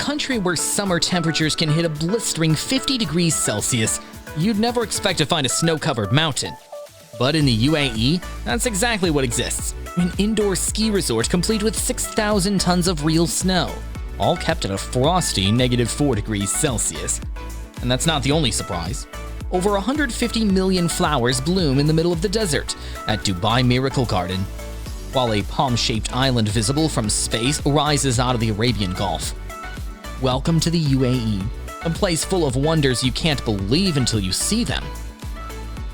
country where summer temperatures can hit a blistering 50 degrees Celsius, you'd never expect to find a snow-covered mountain. But in the UAE, that's exactly what exists. An indoor ski resort complete with 6,000 tons of real snow, all kept at a frosty -4 degrees Celsius. And that's not the only surprise. Over 150 million flowers bloom in the middle of the desert at Dubai Miracle Garden, while a palm-shaped island visible from space rises out of the Arabian Gulf. Welcome to the UAE, a place full of wonders you can't believe until you see them.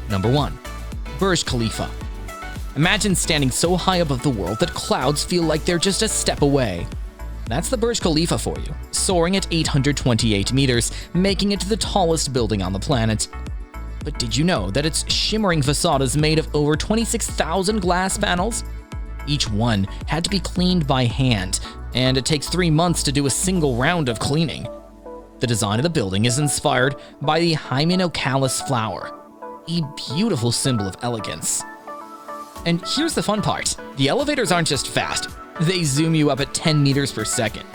Number 1. Burj Khalifa. Imagine standing so high above the world that clouds feel like they're just a step away. That's the Burj Khalifa for you, soaring at 828 meters, making it the tallest building on the planet. But did you know that its shimmering facade is made of over 26,000 glass panels? Each one had to be cleaned by hand, and it takes 3 months to do a single round of cleaning. The design of the building is inspired by the Hymenocallis flower, a beautiful symbol of elegance. And here's the fun part. The elevators aren't just fast, they zoom you up at 10 meters per second.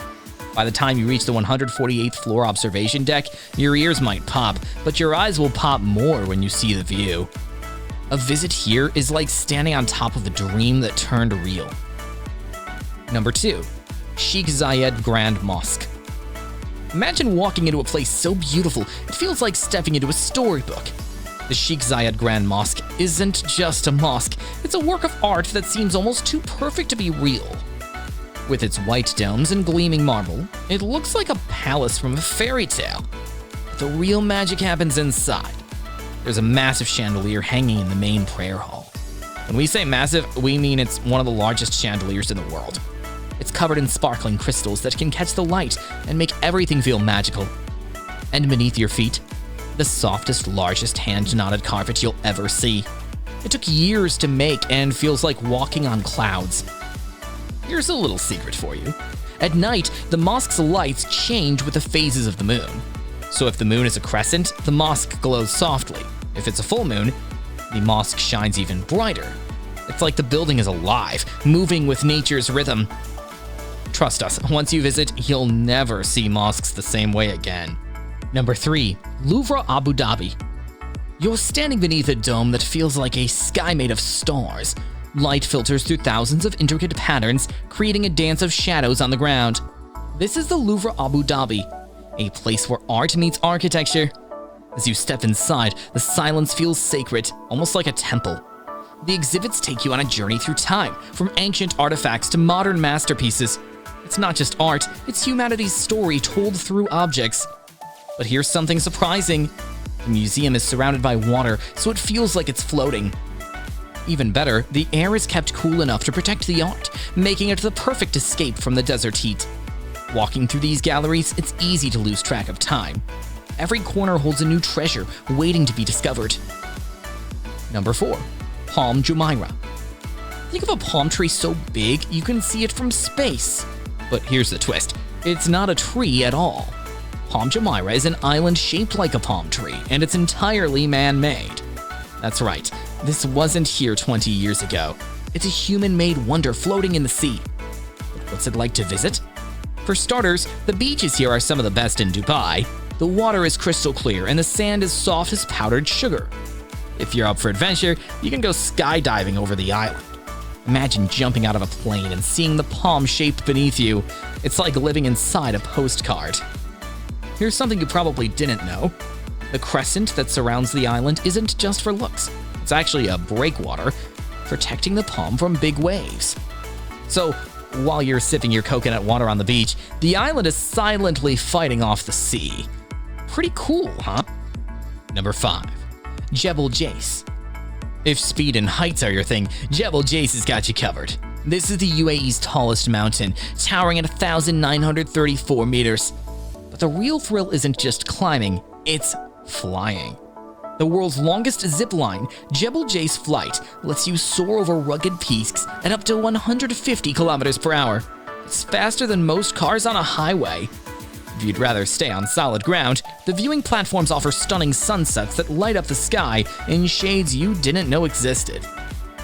By the time you reach the 148th floor observation deck, your ears might pop, but your eyes will pop more when you see the view. A visit here is like standing on top of a dream that turned real. Number 2. Sheikh Zayed Grand Mosque. Imagine walking into a place so beautiful, it feels like stepping into a storybook. The Sheikh Zayed Grand Mosque isn't just a mosque, it's a work of art that seems almost too perfect to be real. With its white domes and gleaming marble, it looks like a palace from a fairy tale. But the real magic happens inside. There's a massive chandelier hanging in the main prayer hall. When we say massive, we mean it's one of the largest chandeliers in the world. It's covered in sparkling crystals that can catch the light and make everything feel magical. And beneath your feet, the softest, largest hand-knotted carpet you'll ever see. It took years to make and feels like walking on clouds. Here's a little secret for you. At night, the mosque's lights change with the phases of the moon. So if the moon is a crescent, the mosque glows softly. If it's a full moon, the mosque shines even brighter. It's like the building is alive, moving with nature's rhythm. Trust us, once you visit, you'll never see mosques the same way again. Number 3. Louvre Abu Dhabi. You're standing beneath a dome that feels like a sky made of stars. Light filters through thousands of intricate patterns, creating a dance of shadows on the ground. This is the Louvre Abu Dhabi, a place where art meets architecture. As you step inside, the silence feels sacred, almost like a temple. The exhibits take you on a journey through time, from ancient artifacts to modern masterpieces. It's not just art, it's humanity's story told through objects. But here's something surprising. The museum is surrounded by water, so it feels like it's floating. Even better, the air is kept cool enough to protect the art, making it the perfect escape from the desert heat. Walking through these galleries, it's easy to lose track of time. Every corner holds a new treasure waiting to be discovered. Number 4. Palm Jumeirah. Think of a palm tree so big you can see it from space. But here's the twist. It's not a tree at all. Palm Jumeirah is an island shaped like a palm tree, and it's entirely man-made. That's right, this wasn't here 20 years ago. It's a human-made wonder floating in the sea. But what's it like to visit? For starters, the beaches here are some of the best in Dubai. The water is crystal clear and the sand is soft as powdered sugar. If you're up for adventure, you can go skydiving over the island. Imagine jumping out of a plane and seeing the palm shape beneath you. It's like living inside a postcard. Here's something you probably didn't know. The crescent that surrounds the island isn't just for looks. It's actually a breakwater, protecting the palm from big waves. So, while you're sipping your coconut water on the beach, the island is silently fighting off the sea. Pretty cool, huh? Number 5. Jebel Jais. If speed and heights are your thing, Jebel Jais has got you covered. This is the UAE's tallest mountain, towering at 1,934 meters. But the real thrill isn't just climbing, it's flying. The world's longest zip line, Jebel Jais Flight, lets you soar over rugged peaks at up to 150 kilometers per hour. It's faster than most cars on a highway. If you'd rather stay on solid ground, the viewing platforms offer stunning sunsets that light up the sky in shades you didn't know existed.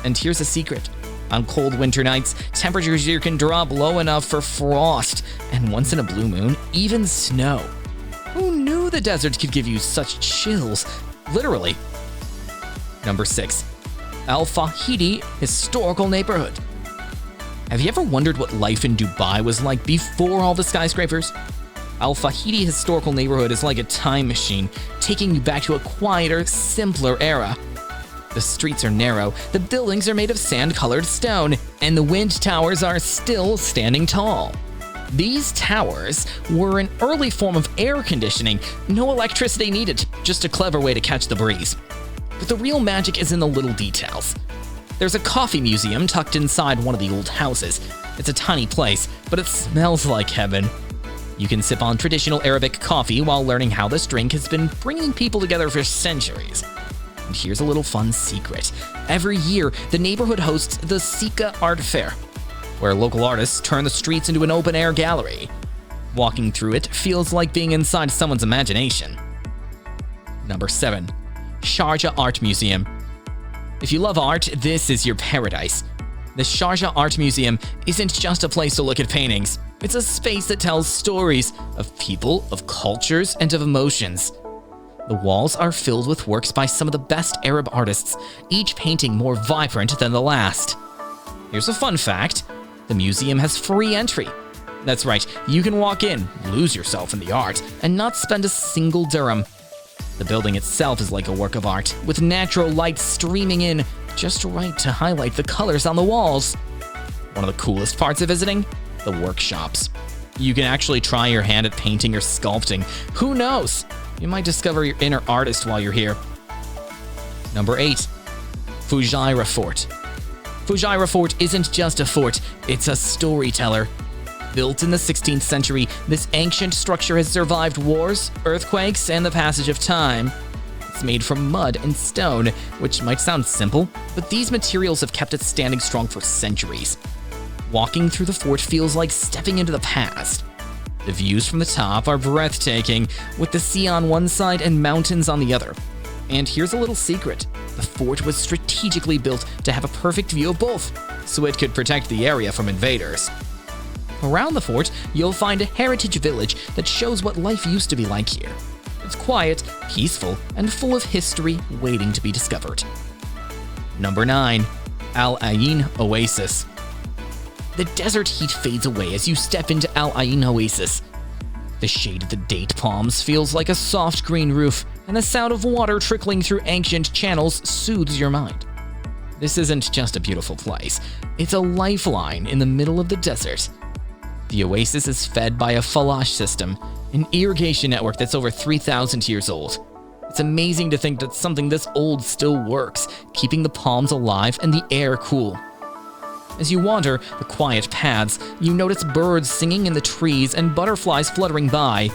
And here's a secret. On cold winter nights, temperatures here can drop low enough for frost, and once in a blue moon, even snow. Who knew the desert could give you such chills? Literally. Number 6. Al Fahidi Historical Neighborhood. Have you ever wondered what life in Dubai was like before all the skyscrapers? Al Fahidi Historical Neighborhood is like a time machine, taking you back to a quieter, simpler era. The streets are narrow, the buildings are made of sand-colored stone, and the wind towers are still standing tall. These towers were an early form of air conditioning, no electricity needed, just a clever way to catch the breeze. But the real magic is in the little details. There's a coffee museum tucked inside one of the old houses. It's a tiny place, but it smells like heaven. You can sip on traditional Arabic coffee while learning how this drink has been bringing people together for centuries. And here's a little fun secret. Every year, the neighborhood hosts the Sika Art Fair, where local artists turn the streets into an open-air gallery. Walking through it feels like being inside someone's imagination. Number 7. Sharjah Art Museum. If you love art, this is your paradise. The Sharjah Art Museum isn't just a place to look at paintings. It's a space that tells stories of people, of cultures, and of emotions. The walls are filled with works by some of the best Arab artists, each painting more vibrant than the last. Here's a fun fact. The museum has free entry. That's right, you can walk in, lose yourself in the art, and not spend a single dirham. The building itself is like a work of art, with natural light streaming in just right to highlight the colors on the walls. One of the coolest parts of visiting? The workshops. You can actually try your hand at painting or sculpting. Who knows? You might discover your inner artist while you're here. Number 8. Fujairah Fort. Fujairah Fort isn't just a fort, it's a storyteller. Built in the 16th century, this ancient structure has survived wars, earthquakes, and the passage of time. It's made from mud and stone, which might sound simple, but these materials have kept it standing strong for centuries. Walking through the fort feels like stepping into the past. The views from the top are breathtaking, with the sea on one side and mountains on the other. And here's a little secret. The fort was strategically built to have a perfect view of both, so it could protect the area from invaders. Around the fort, you'll find a heritage village that shows what life used to be like here. It's quiet, peaceful, and full of history waiting to be discovered. Number 9. Al Ain Oasis. The desert heat fades away as you step into Al Ain Oasis. The shade of the date palms feels like a soft green roof, and the sound of water trickling through ancient channels soothes your mind. This isn't just a beautiful place, it's a lifeline in the middle of the desert. The oasis is fed by a falash system, an irrigation network that's over 3,000 years old. It's amazing to think that something this old still works, keeping the palms alive and the air cool. As you wander the quiet paths, you notice birds singing in the trees and butterflies fluttering by.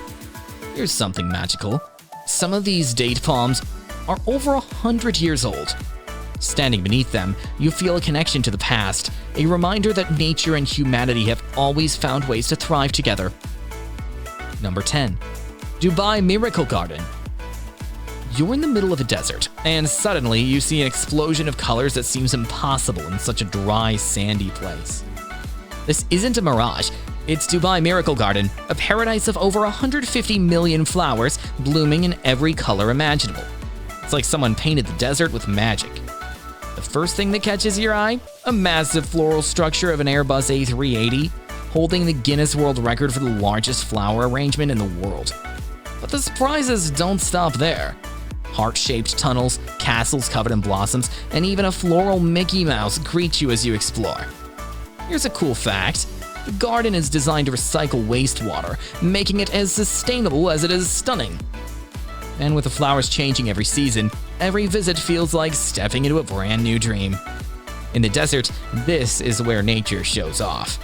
Here's something magical. Some of these date palms are over 100 years old. Standing beneath them, you feel a connection to the past, a reminder that nature and humanity have always found ways to thrive together. Number 10. Dubai Miracle Garden. You're in the middle of a desert, and suddenly you see an explosion of colors that seems impossible in such a dry, sandy place. This isn't a mirage, it's Dubai Miracle Garden, a paradise of over 150 million flowers blooming in every color imaginable. It's like someone painted the desert with magic. The first thing that catches your eye? A massive floral structure of an Airbus A380, holding the Guinness World Record for the largest flower arrangement in the world. But the surprises don't stop there. Heart-shaped tunnels, castles covered in blossoms, and even a floral Mickey Mouse greet you as you explore. Here's a cool fact. The garden is designed to recycle wastewater, making it as sustainable as it is stunning. And with the flowers changing every season, every visit feels like stepping into a brand new dream. In the desert, this is where nature shows off.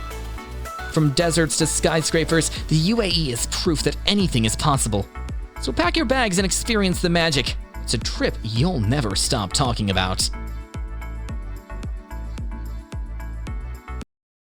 From deserts to skyscrapers, the UAE is proof that anything is possible. So pack your bags and experience the magic. It's a trip you'll never stop talking about.